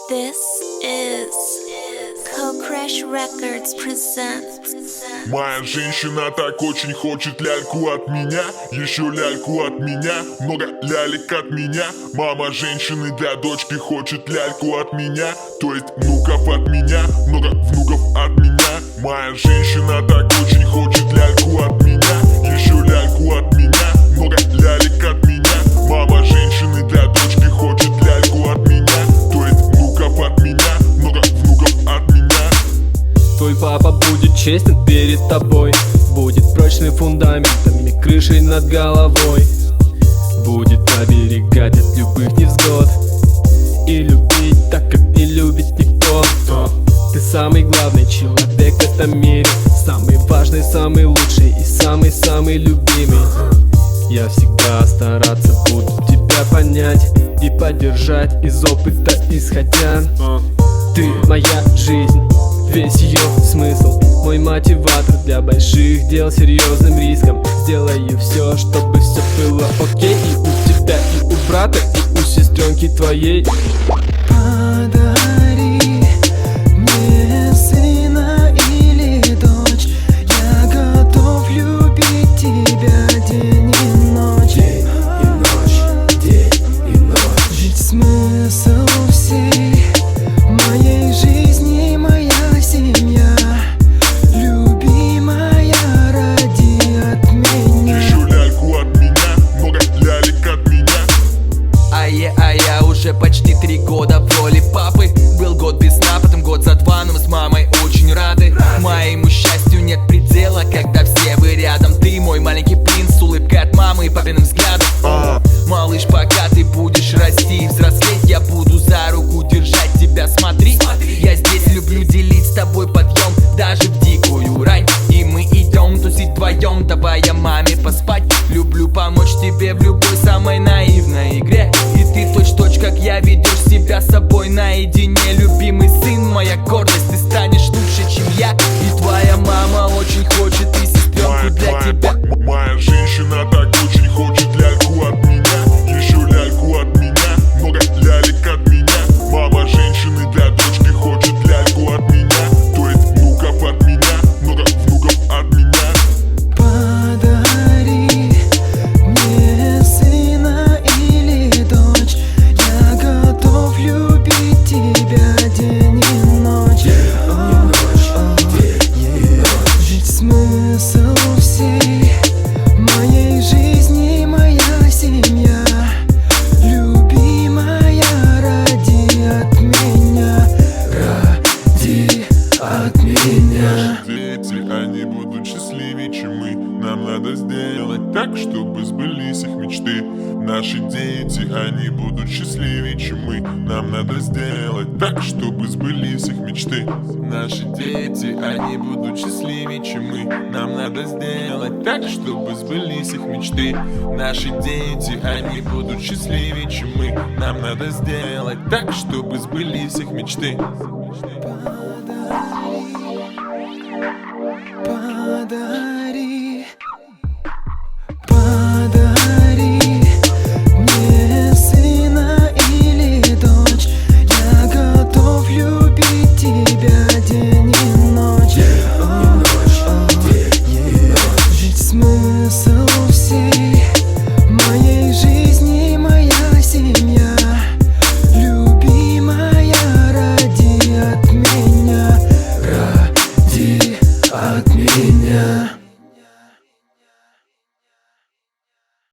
This is Co-Crash Records presents. Моя женщина так очень хочет ляльку от меня, еще ляльку от меня, много лялек от меня. Мама женщины для дочки хочет ляльку от меня, то есть внуков от меня, много внуков от меня. Моя женщина так очень хочет ляльку от меня, еще ляльку от меня, много лялек от меня. Мама женщины для дочки хочет ляльку от меня, то есть внуков от меня, много внуков от меня. Твой папа будет честен перед тобой, будет прочным фундаментом и крышей над головой, будет оберегать от любых невзгод и любить так, как не любит никто. Ты самый главный человек в этом мире, самый важный, самый лучший и самый-самый любимый. Я всегда стараться буду тебя понять и поддержать, из опыта исходя. Ты моя жизнь, весь ее смысл, мой мотиватор для больших дел серьезным риском. Сделаю все, чтобы все было окей, и у тебя, и у брата, и у сестренки твоей. Подари мне сына или дочь, я готов любить тебя день и ночь. День и ночь, день и ночь. Ведь смысл всей моей жизни моя семья, любимая, ради от меня. Еще ляльку от меня, много лялек от меня. А я уже почти 3 года в роли папы. Был год без сна, потом год за 2, но мы с мамой очень рады. Моему счастью нет предела, когда все вы рядом. Ты мой маленький принц, улыбка от мамы и папиным взглядом. Малыш, пока ты будешь расти и взрослеть, я буду за руку держать тебя, смотри. Я здесь люблю делить с тобой подъем, даже в дикую рань. И мы идем тусить вдвоем, давая маме поспать. Люблю помочь тебе в любой самой наивной игре. И ты точь-в-точь, как я, ведешь себя с собой наедине. Любимый сын, моя гордость, ты станешь лучше, чем я. И твоя мама очень хочет и сестренку для тебя. Моя женщина так очень хочет ляльку от меня, еще ляльку от меня, много лялек от меня. Мама женщины для дочки хочет ляльку от меня, то есть внуков от меня, много внуков от меня. Подари мне сына или дочь, я готов любить тебя день и ночь. Ведь смысл всей моей жизни моя семья, любимая, ради от меня, ради от меня. Дети, они будут счастливее, чем мы. Нам надо сделать так, чтобы сбылись их мечты. Наши дети, они будут счастливее, чем мы. Нам надо сделать так, чтобы сбылись их мечты. Наши дети, они будут счастливее, чем мы. Нам надо сделать так, чтобы сбылись их мечты. Наши дети, они будут счастливее, чем мы. Нам надо сделать так, чтобы сбылись их мечты. Подари, подари мне сына или дочь, я готов любить тебя день и ночь. Ведь смысл всей моей жизни моя семья, любимая, ради от меня, ради от меня.